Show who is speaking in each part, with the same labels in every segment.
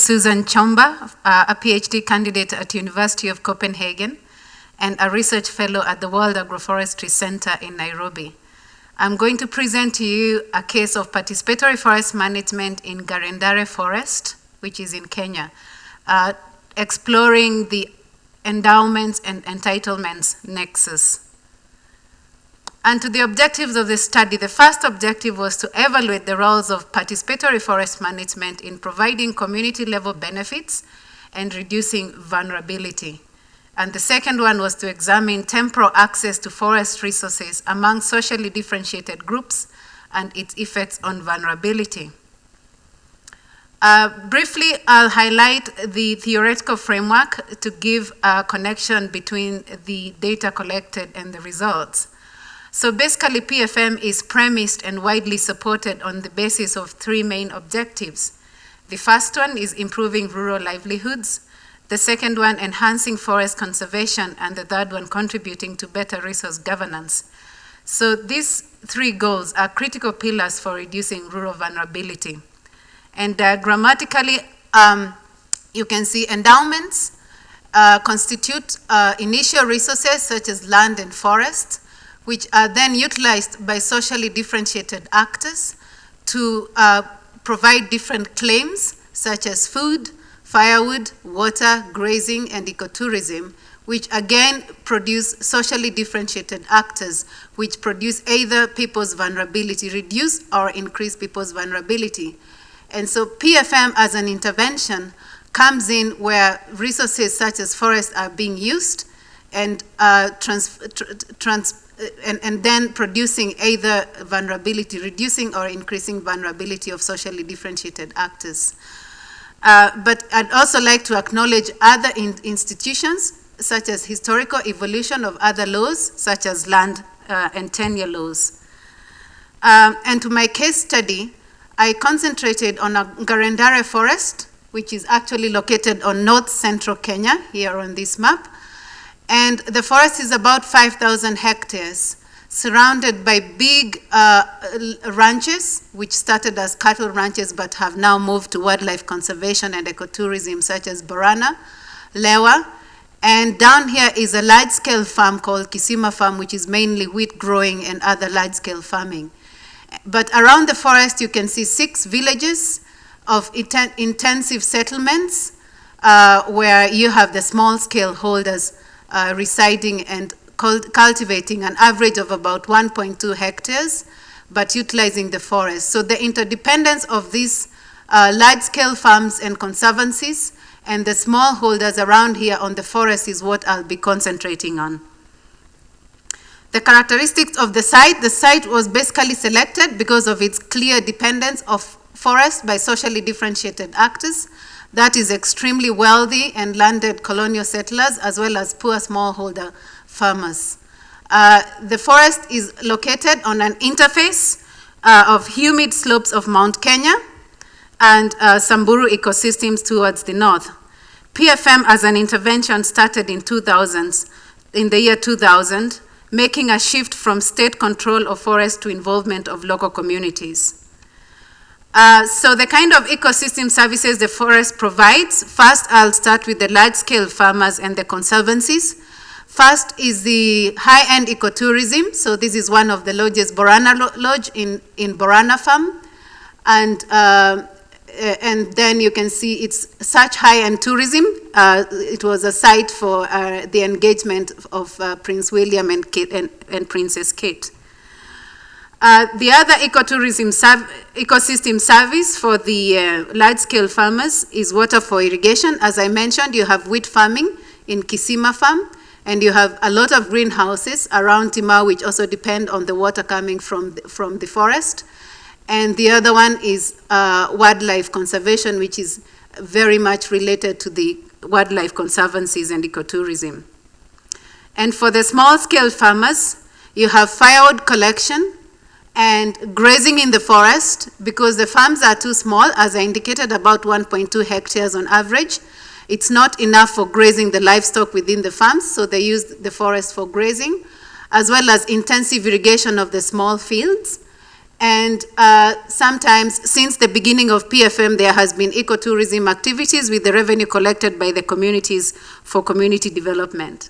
Speaker 1: Susan Chomba, a PhD candidate at University of Copenhagen and a research fellow at the World Agroforestry Center in Nairobi. I'm going to present to you a case of participatory forest management in Garendare Forest, which is in Kenya, exploring the endowments and entitlements nexus. And to the objectives of the study, the first objective was to evaluate the roles of participatory forest management in providing community-level benefits and reducing vulnerability. And the second one was to examine temporal access to forest resources among socially differentiated groups and its effects on vulnerability. Briefly, I'll highlight the theoretical framework to give a connection between the data collected and the results. So basically, PFM is premised and widely supported on the basis of three main objectives. The first one is improving rural livelihoods. The second one, enhancing forest conservation. And the third one, contributing to better resource governance. So these three goals are critical pillars for reducing rural vulnerability. And grammatically, you can see endowments constitute initial resources such as land and forest, which are then utilized by socially differentiated actors to provide different claims such as food, firewood, water, grazing, and ecotourism, which again produce socially differentiated actors, which produce either people's vulnerability, reduce or increase people's vulnerability. And so PFM as an intervention comes in where resources such as forests are being used and and then producing either vulnerability, reducing or increasing vulnerability of socially differentiated actors. But I'd also like to acknowledge other institutions, such as historical evolution of other laws, such as land and tenure laws. And to my case study, I concentrated on a Garendare forest, which is actually located on north central Kenya, here on this map. And the forest is about 5,000 hectares, surrounded by big ranches, which started as cattle ranches but have now moved to wildlife conservation and ecotourism, such as Borana, Lewa. And down here is a large-scale farm called Kisima Farm, which is mainly wheat growing and other large-scale farming. But around the forest, you can see 6 villages of intensive settlements where you have the small-scale holders residing and cultivating an average of about 1.2 hectares, but utilizing the forest. So the interdependence of these large-scale farms and conservancies and the small holders around here on the forest is what I'll be concentrating on. The characteristics of the site was basically selected because of its clear dependence of forest by socially differentiated actors. That is extremely wealthy and landed colonial settlers, as well as poor smallholder farmers. The forest is located on an interface of humid slopes of Mount Kenya and Samburu ecosystems towards the north. PFM as an intervention started in the year 2000, making a shift from state control of forests to involvement of local communities. So the kind of ecosystem services the forest provides, first I'll start with the large-scale farmers and the conservancies. First is the high-end ecotourism. So this is one of the lodges, Borana Lodge in Borana Farm. And then you can see it's such high-end tourism. It was a site for the engagement of Prince William and Princess Kate. The other ecosystem service for the large-scale farmers is water for irrigation. As I mentioned, you have wheat farming in Kisima Farm, and you have a lot of greenhouses around Timau, which also depend on the water coming from the forest. And the other one is wildlife conservation, which is very much related to the wildlife conservancies and ecotourism. And for the small-scale farmers, you have firewood collection and grazing in the forest, because the farms are too small, as I indicated, about 1.2 hectares on average. It's not enough for grazing the livestock within the farms, so they use the forest for grazing, as well as intensive irrigation of the small fields. And sometimes, since the beginning of PFM, there has been ecotourism activities with the revenue collected by the communities for community development.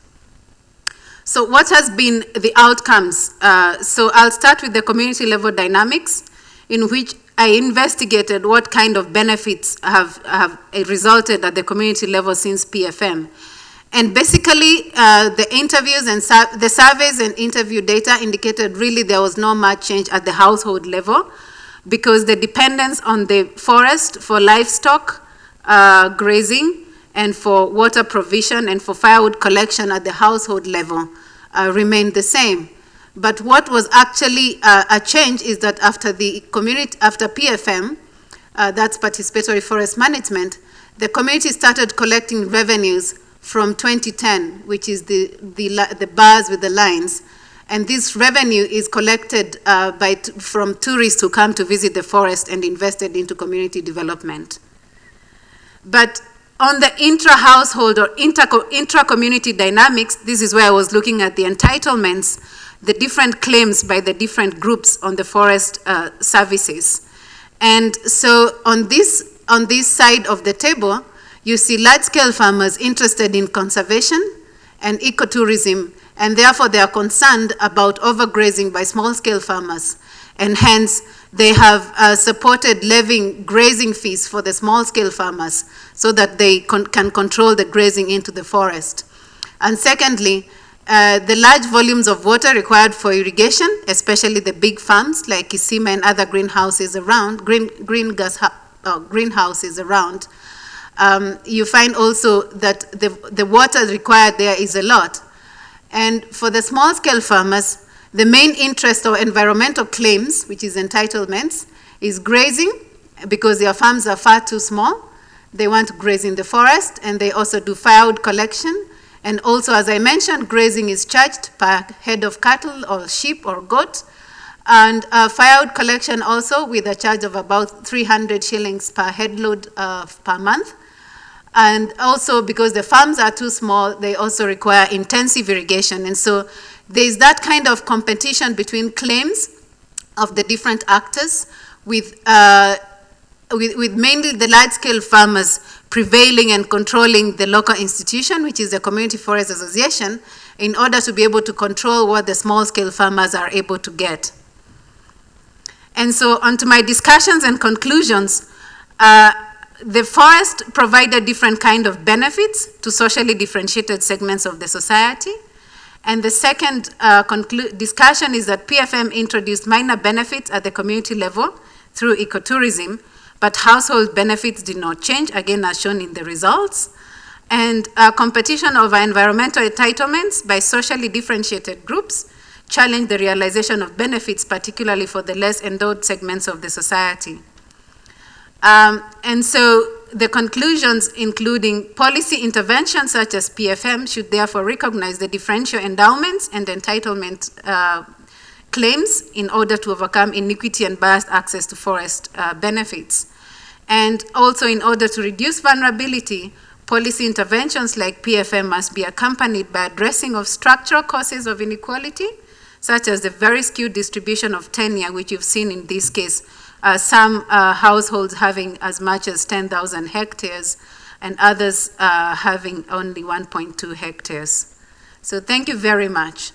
Speaker 1: So what has been the outcomes? So I'll start with the community level dynamics, in which I investigated what kind of benefits have resulted at the community level since PFM. And basically, the interviews and the surveys and interview data indicated really there was not much change at the household level, because the dependence on the forest for livestock grazing and for water provision and for firewood collection at the household level remained the same. But what was actually a change is that after PFM, that's participatory forest management, the community started collecting revenues from 2010, which is the bars with the lines. And this revenue is collected from tourists who come to visit the forest and invested into community development. But on the intra-household or intra-community dynamics, this is where I was looking at the entitlements, the different claims by the different groups on the forest services. And so on this side of the table, you see large-scale farmers interested in conservation and ecotourism, and therefore they are concerned about overgrazing by small-scale farmers. And hence, they have supported levying grazing fees for the small-scale farmers so that they can control the grazing into the forest. And secondly, the large volumes of water required for irrigation, especially the big farms like Kisima and other greenhouses around, greenhouses around, you find also that the water required there is a lot. And for the small-scale farmers, the main interest or environmental claims, which is entitlements, is grazing, because their farms are far too small. They want to graze in the forest, and they also do firewood collection. And also, as I mentioned, grazing is charged per head of cattle or sheep or goat. And firewood collection also with a charge of about 300 shillings per head load per month. And also, because the farms are too small, they also require intensive irrigation. And so there's that kind of competition between claims of the different actors with mainly the large-scale farmers prevailing and controlling the local institution, which is the Community Forest Association, in order to be able to control what the small-scale farmers are able to get. And so onto my discussions and conclusions. The forest provided different kind of benefits to socially differentiated segments of the society. And the second discussion is that PFM introduced minor benefits at the community level through ecotourism, but household benefits did not change, again as shown in the results. And competition over environmental entitlements by socially differentiated groups challenged the realization of benefits, particularly for the less endowed segments of the society. And so the conclusions, including policy interventions such as PFM, should therefore recognize the differential endowments and entitlement claims in order to overcome inequity and biased access to forest benefits. And also, in order to reduce vulnerability, policy interventions like PFM must be accompanied by addressing of structural causes of inequality, such as the very skewed distribution of tenure, which you've seen in this case, some households having as much as 10,000 hectares and others having only 1.2 hectares. So thank you very much.